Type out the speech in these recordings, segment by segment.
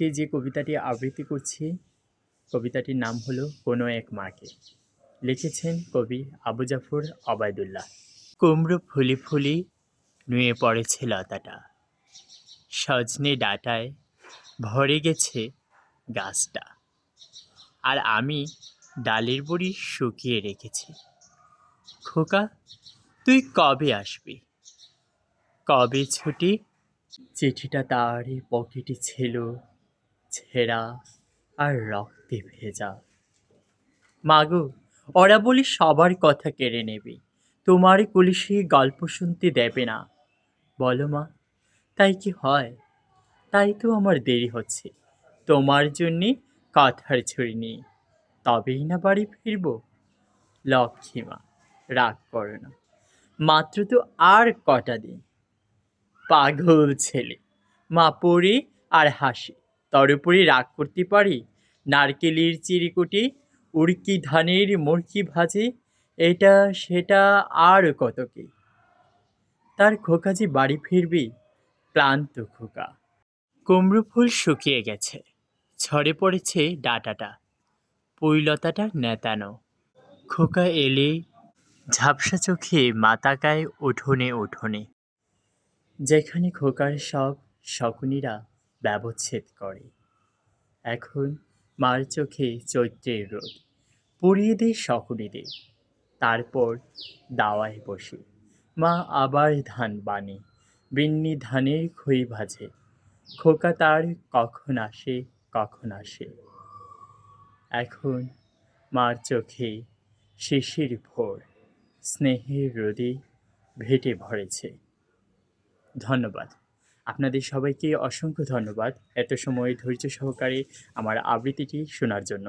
আজকে যে কবিতাটি আবৃত্তি করছি, কবিতাটির নাম হলো কোনো এক মাকে। লিখেছেন কবি আবু জাফর ওবায়দুল্লাহ। কুমড়ো ফুলি ফুলি নুয়ে পড়েছে লতাটা, সজনে ডাঁটায় ভরে গেছে গাছটা, আর আমি ডালের বড়ি শুকিয়ে রেখেছি। খোকা, তুই কবে আসবি? কবে ছুটি? চিঠিটা তার পকেটে ছিল, ছেঁড়া আর রক্তে ভেজা। মাগো, ওরা বলি সবার কথা কেড়ে নেবে, তোমার কলিশে গল্প শুনতে দেবে না। বলো মা, তাই কি হয়? তাই তো আমার দেরি হচ্ছে তোমার জন্যে কাঁথার ঝুড়ি নিয়ে। তবেই না বাড়ি ফিরব। লক্ষ্মী মা, রাগ করো না, মাত্র তো আর কটা দিন। পাগল ছেলে, মা পড়ে আর হাসে, তার উপরে রাগ করতে পারি? নারকেলের চিরিকুটি, উড়কি ধানের মুরকি ভাজে, এটা সেটা আর কত কি। তার খোকা যে বাড়ি ফিরবি, ক্লান্ত খোকা। কুমড়ো ফুল শুকিয়ে গেছে, ঝরে পড়েছে ডাঁটাটা, পুইলতাটা নেতানো। খোকা এলে ঝাপসা চোখে মা তাকায় উঠোনে উঠোনে, যেখানে খোকার সব শকুনিরা ব্যবচ্ছেদ করে। এখন মার চোখে চৈত্রের রোদ পুড়িয়ে দেয় শকুনিদের। তারপর দাওয়ায় বসে মা আবার ধান বানে, বিন্নি ধানের খই ভাজে। খোকা তার কখন আসে, কখন আসে। এখন মার চোখে শিশির ভোর স্নেহের রোদে ভেটে ভরেছে। ধন্যবাদ। আপনাদের সবাইকে অসংখ্য ধন্যবাদ এত সময় ধৈর্য সহকারে আমার আবৃত্তিটি শোনার জন্য।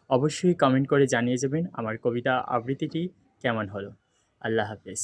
অবশ্যই কমেন্ট করে জানিয়ে যাবেন আমার কবিতা আবৃত্তিটি কেমন হলো। আল্লাহ হাফেজ।